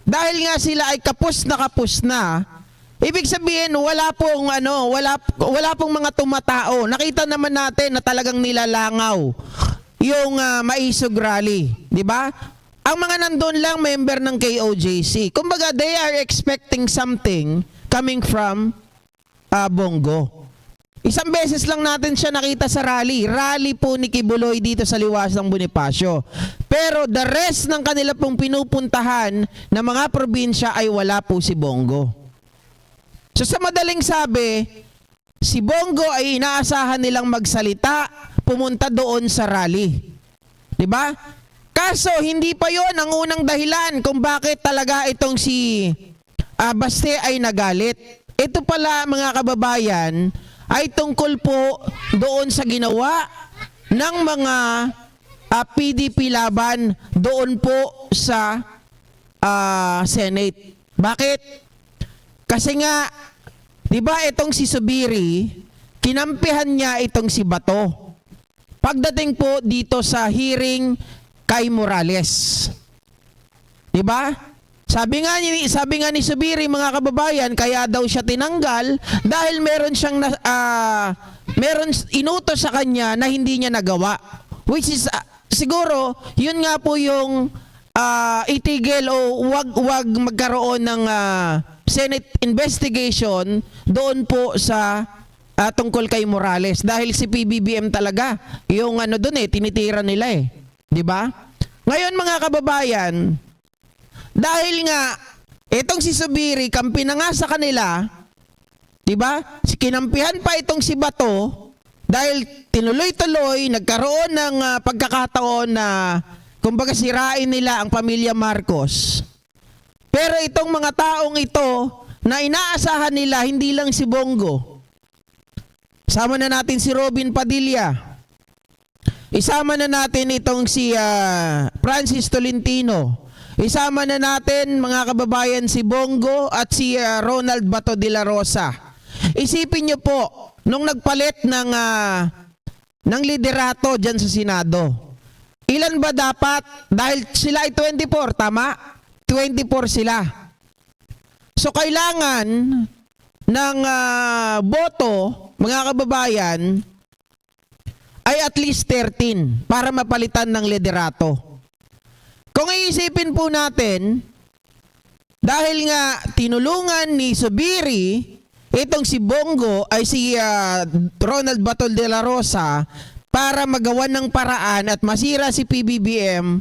dahil nga sila ay kapos na, ibig sabihin wala pong wala pong mga tumatao. Nakita naman natin na talagang nilalangaw yung Maisog Rally, di ba? Ang mga nandun lang member ng KOJC. Kumbaga they are expecting something coming from Bongo. Isang beses lang natin siya nakita sa rally po ni Kibuloy dito sa Liwas ng Bonifacio. Pero the rest ng kanila pong pinupuntahan na mga probinsya ay wala po si Bongo. So sa madaling sabi, si Bongo ay inaasahan nilang magsalita, pumunta doon sa rally. 'Di ba? Kaso hindi pa 'yon ang unang dahilan kung bakit talaga itong si Baste ay nagalit. Ito pala mga kababayan ay tungkol po doon sa ginawa ng mga PDP laban doon po sa Senate. Bakit? Kasi nga, di ba itong si Zubiri, kinampihan niya itong si Bato. Pagdating po dito sa hearing kay Morales. Di ba? Sabi nga ni Zubiri, mga kababayan, kaya daw siya tinanggal dahil meron siyang meron inutos sa kanya na hindi niya nagawa. Which is siguro yun nga po yung itigil o wag magkaroon ng Senate investigation doon po sa tungkol kay Morales dahil si PBBM talaga yung doon tinitira nila di ba? Ngayon mga kababayan, dahil nga, itong si Zubiri, kampi na nga sa kanila, di ba? Kinampihan pa itong si Bato, dahil tinuloy-tuloy, nagkaroon ng pagkakataon na, kumbaga sirain nila ang pamilya Marcos. Pero itong mga taong ito, na inaasahan nila, hindi lang si Bongo. Isama na natin si Robin Padilla. Isama na natin itong si Francis Tolentino. Isama na natin mga kababayan si Bongo at si Ronald Bato de la Rosa. Isipin niyo po, nung nagpalit ng liderato dyan sa Senado, ilan ba dapat? Dahil sila ay 24, tama? 24 sila. So kailangan ng boto, mga kababayan, ay at least 13 para mapalitan ng liderato. Kung iisipin po natin, dahil nga tinulungan ni Zubiri, itong si Bongo ay si Ronald Bato de la Rosa para magawan ng paraan at masira si PBBM.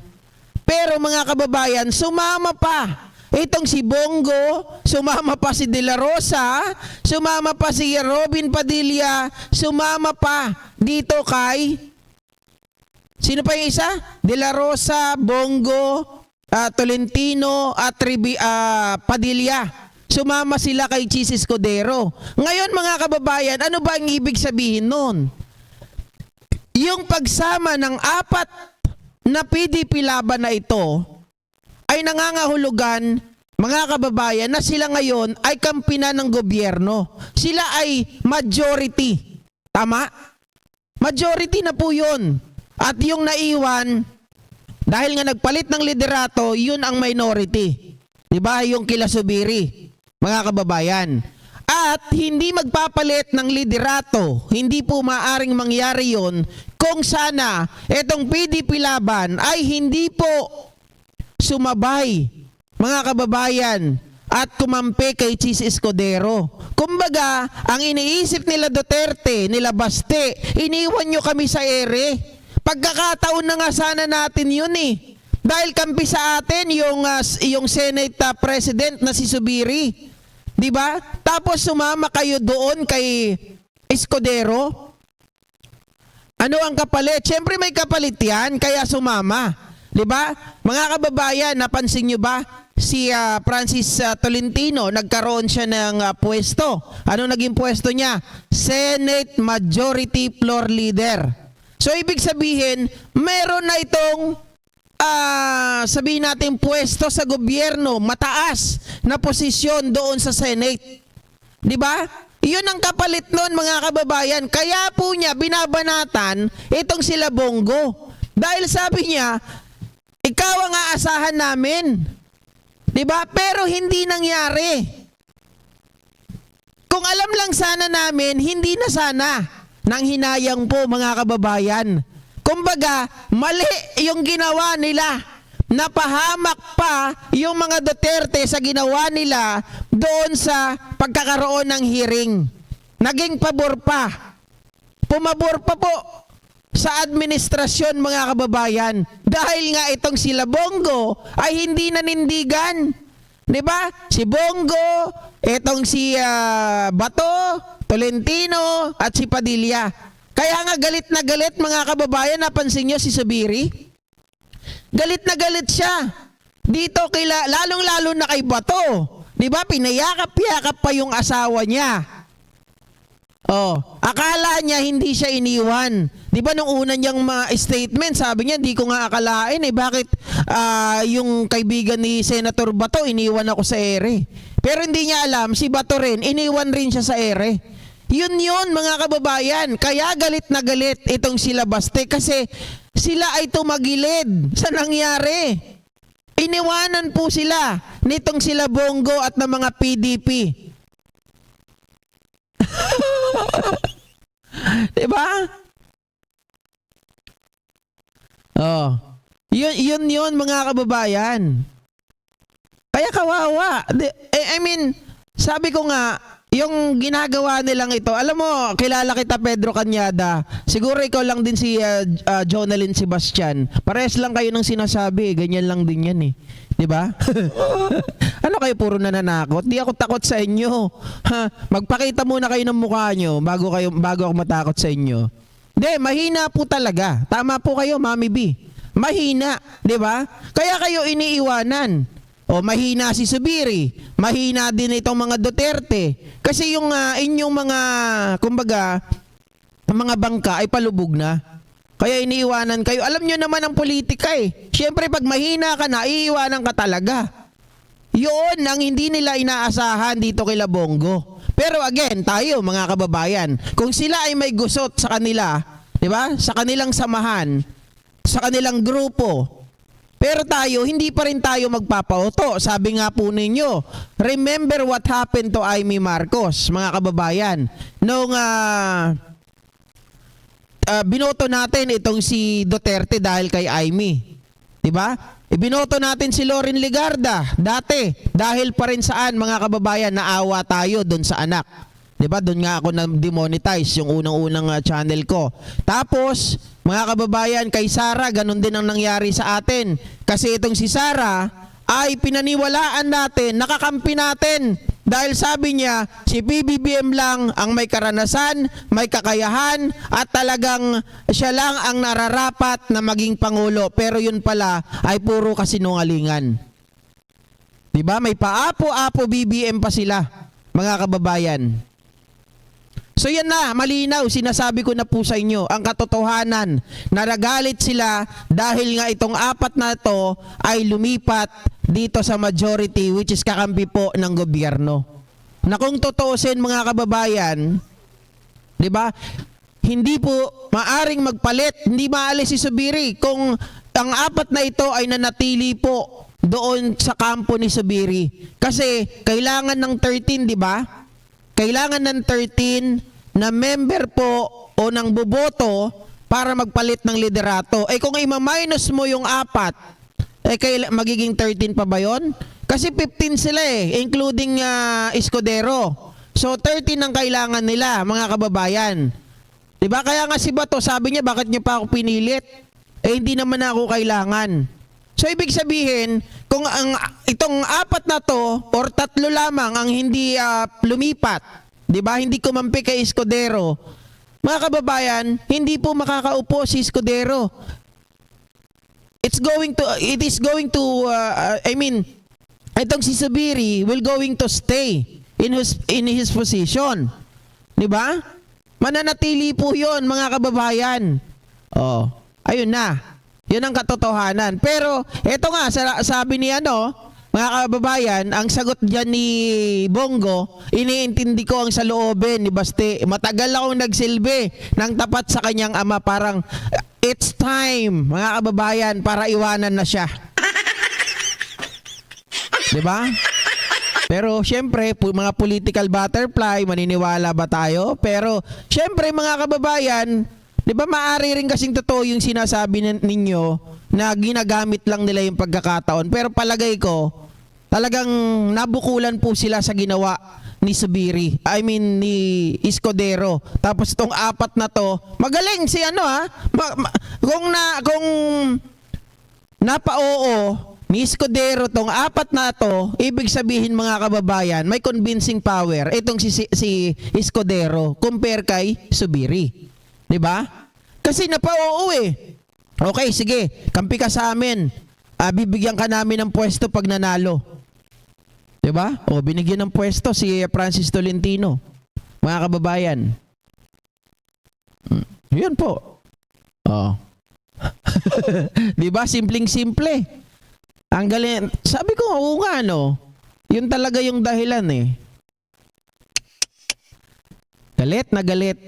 Pero mga kababayan, sumama pa. Itong si Bongo, sumama pa si De la Rosa, sumama pa si Robin Padilla, sumama pa dito kay... Sino pa yung isa? De la Rosa, Bongo, Tolentino, at Padilla. Sumama sila kay Chis Escudero. Ngayon mga kababayan, ano ba ang ibig sabihin nun? Yung pagsama ng 4 na PDP laban na ito ay nangangahulugan, mga kababayan, na sila ngayon ay kampi na ng gobyerno. Sila ay majority. Tama? Majority na po yun. At yung naiwan, dahil nga nagpalit ng liderato, yun ang minority. Diba? Yung kila Zubiri, mga kababayan. At hindi magpapalit ng liderato, hindi po maaring mangyari yun kung sana itong PDP laban ay hindi po sumabay, mga kababayan, at kumampi kay Chis Escudero. Kumbaga, ang iniisip nila Duterte, nila Baste, iniwan nyo kami sa ere. Pagkakataon na nga sana natin yun Dahil kampi sa atin yung Senate President na si Zubiri. Di ba? Tapos sumama kayo doon kay Escudero. Ano ang kapalit? Siyempre may kapalit yan, kaya sumama. Di ba? Mga kababayan, napansin nyo ba? Si Francis Tolentino, nagkaroon siya ng pwesto. Ano naging pwesto niya? Senate Majority Floor Leader. So, ibig sabihin, meron na itong, sabihin natin, pwesto sa gobyerno, mataas na posisyon doon sa Senate. Di ba? Iyon ang kapalit noon, mga kababayan. Kaya po niya, binabanatan itong sila Bongo. Dahil sabi niya, ikaw ang aasahan namin. 'Di ba? Pero hindi nangyari. Kung alam lang sana namin, hindi na sana nang hinayang po mga kababayan. Kumbaga, mali yung ginawa nila. Napahamak pa yung mga Duterte sa ginawa nila doon sa pagkakaroon ng hearing. Naging pabor pa. Pumabor pa po sa administrasyon mga kababayan. Dahil nga itong sila Bongo ay hindi nanindigan. 'Di ba? Si Bongo, itong si Bato, Tolentino at si Padilla. Kaya nga galit na galit mga kababayan, napansin nyo si Subiri? Galit na galit siya. Dito lalong-lalo na kay Bato. 'Di ba? Pinayakap-yakap pa yung asawa niya. Oh, akala niya hindi siya iniwan. 'Di ba nung una niyang statement, sabi niya, "Hindi ko nga akalain bakit yung kaibigan ni Senator Bato iniwan ako sa ere." Pero hindi niya alam, si Bato rin iniwan rin siya sa ere. Yun mga kababayan. Kaya galit na galit itong sila Baste kasi sila ay tumagilid sa nangyari. Iniwanan po sila nitong sila Bongo at ng mga PDP. Diba? Oh. Yun mga kababayan. Kaya kawawa. I mean, sabi ko nga, yung ginagawa nilang ito, alam mo, kilala kita Pedro Cañada. Siguro ikaw lang din si Jonalyn Sebastian. Parehas lang kayo ng sinasabi, ganyan lang din yan 'Di ba? Ano kayo puro nananakot? Di ako takot sa inyo. Magpakita muna kayo ng mukha nyo bago ako matakot sa inyo. Mahina po talaga. Tama po kayo, Mami B. Mahina, 'di ba? Kaya kayo iniiwanan. O mahina si Subiri, mahina din itong mga Duterte. Kasi yung inyong mga, kumbaga, mga bangka ay palubog na. Kaya iniiwanan kayo. Alam nyo naman ang politika Siyempre pag mahina ka na, iiwanan ka talaga. Yun ang hindi nila inaasahan dito kila Bongo. Pero again, tayo mga kababayan, kung sila ay may gusot sa kanila, di ba? Sa kanilang samahan, sa kanilang grupo, pero tayo, hindi pa rin tayo magpapauto. Sabi nga po ninyo, remember what happened to Amy Marcos, mga kababayan. Nung binoto natin itong si Duterte dahil kay Amy. Diba? Ibinoto natin si Loren Legarda dati dahil pa rin saan mga kababayan, naawa tayo doon sa anak. Diba? Doon nga ako na-demonetize yung unang-unang channel ko. Tapos, mga kababayan, kay Sara, ganun din ang nangyari sa atin. Kasi itong si Sara ay pinaniwalaan natin, nakakampi natin. Dahil sabi niya, si PBBM lang ang may karanasan, may kakayahan, at talagang siya lang ang nararapat na maging Pangulo. Pero yun pala ay puro kasinungalingan. Diba? May paapo-apo BBM pa sila, mga kababayan. So yan na, malinaw, sinasabi ko na po sa inyo, ang katotohanan, nagalit sila dahil nga itong apat na ito ay lumipat dito sa majority, which is kakampi po ng gobyerno. Na kung totoosin mga kababayan, di ba, hindi po maaring magpalit, hindi maalis si Subiri kung ang apat na ito ay nanatili po doon sa kampo ni Subiri. Kasi kailangan ng 13, di ba? Kailangan ng 13 na member po o ng boboto para magpalit ng liderato. Kung ima-minus mo yung apat, magiging 13 pa ba yun? Kasi 15 sila including Escudero. So 13 ang kailangan nila, mga kababayan. Diba? Kaya nga si Bato, sabi niya, bakit niyo pa ako pinilit? Hindi naman ako kailangan. So ibig sabihin, kung itong apat na to or tatlo lamang ang hindi lumipat, 'di ba? Hindi kumampi kay Escudero. Mga kababayan, hindi po makakaupo si Escudero. It is going to itong si Subiri will going to stay in his position. 'Di ba? Mananatili po 'yon, mga kababayan. Oh, ayun na. Yun ang katotohanan. Pero, eto nga, sabi ni mga kababayan, ang sagot dyan ni Bongo, iniintindi ko ang saloobin ni Baste. Matagal akong nagsilbi ng tapat sa kanyang ama. Parang, it's time, mga kababayan, para iwanan na siya. 'Di ba? Pero syempre, mga political butterfly, maniniwala ba tayo? Pero syempre mga kababayan, 'di ba maaari rin kasing totoo yung sinasabi ninyo na ginagamit lang nila yung pagkakataon. Pero palagay ko, talagang nabukulan po sila sa ginawa ni Zubiri. I mean ni Escudero. Tapos itong apat na to, magaling si ano ha. Kung napa-oo ni Escudero tong apat na to, ibig sabihin mga kababayan, may convincing power itong si Escudero compare kay Zubiri. 'Di ba? Kasi napa-oo eh. Okay, sige, kampi ka sa amin. Bibigyan ka namin ng pwesto pag nanalo. 'Di ba? O binigyan ng pwesto si Francis Tolentino. Mga kababayan. 'Yun po. Oh. 'Di ba? Simpleng-simple. Ang galing. Sabi ko, oo nga no. Yun talaga yung dahilan eh. Galit na galit.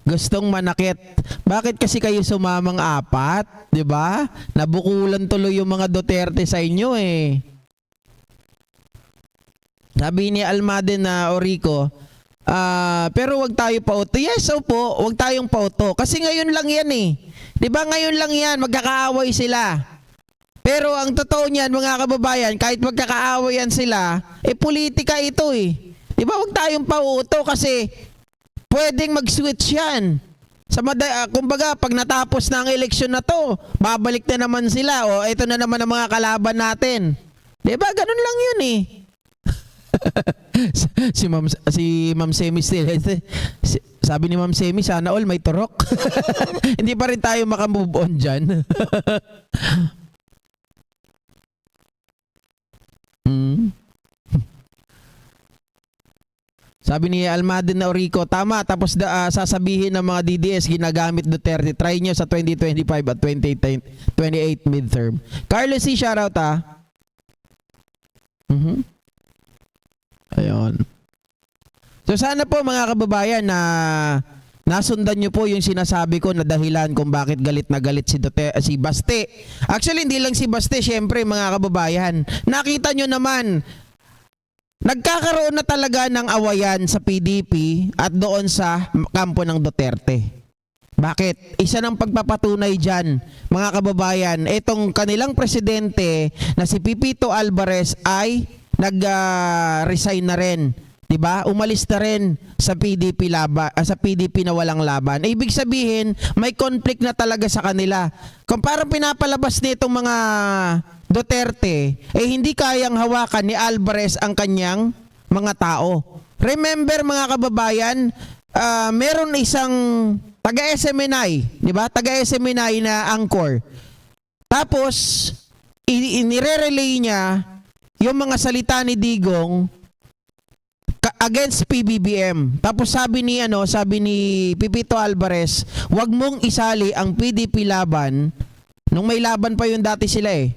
Gustong manakit. Bakit kasi kayo sumamang apat? 'Di ba? Nabukulan tuloy yung mga Duterte sa inyo eh. Sabi ni Almaden na Orico, pero wag tayo pauto. Yes, opo, wag tayong pauto. Kasi ngayon lang yan eh. 'Di ba ngayon lang yan, magkakaaway sila. Pero ang totoo niyan mga kababayan, kahit magkakaawayan sila, politika ito eh. 'Di ba wag tayong pauto kasi pwedeng mag-switch yan. Kumbaga pag natapos na ang eleksyon na to, babalik na naman sila o ito na naman ang mga kalaban natin. 'Di ba ganun lang yun eh. si Ma'am Semi sabi ni Ma'am Semi, sana all may turok. Hindi pa rin tayo makamove on dyan. Sabi ni Almaden na Orico, tama, tapos sasabihin ng mga DDS ginagamit Duterte. Try nyo sa 2025 at 2028 midterm. Carlos C, shoutout ah. Ayun. So sana po mga kababayan na nasundan nyo po yung sinasabi ko na dahilan kung bakit galit na galit si Baste. Actually hindi lang si Baste, syempre mga kababayan. Nakita nyo naman, nagkakaroon na talaga ng awayan sa PDP at doon sa kampo ng Duterte. Bakit? Isa ng pagpapatunay dyan, mga kababayan, itong kanilang presidente na si Pipito Alvarez ay nag-resign na rin. 'Di ba? Umalis na rin sa PDP sa PDP na walang laban. Ibig sabihin, may conflict na talaga sa kanila. Kung parang pinapalabas nitong mga Duterte, hindi kayang hawakan ni Alvarez ang kanyang mga tao. Remember mga kababayan, meron isang taga-SMNI, 'di ba? Taga-SMNI na anchor. Tapos inire-relay niya yung mga salita ni Digong against PBBM. Tapos sabi ni Pipito Alvarez, wag mong isali ang PDP laban nung may laban pa yung dati sila eh.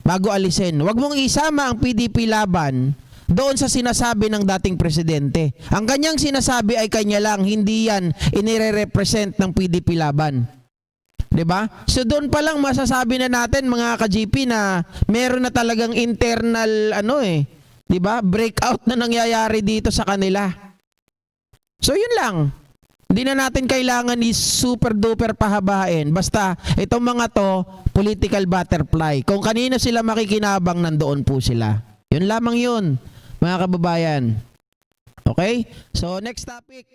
Bago alisin. Wag mong isama ang PDP laban doon sa sinasabi ng dating presidente. Ang kanyang sinasabi ay kanya lang, hindi yan inire-represent ng PDP laban. 'Di ba? So doon pa lang masasabi na natin mga ka-GP na meron na talagang internal 'di ba? Breakout na nangyayari dito sa kanila. So yun lang. Hindi na natin kailangan super duper pahabain. Basta itong mga to political butterfly. Kung kanino sila makikinabang, nandoon po sila. Yun lamang yun, mga kababayan. Okay? So next topic.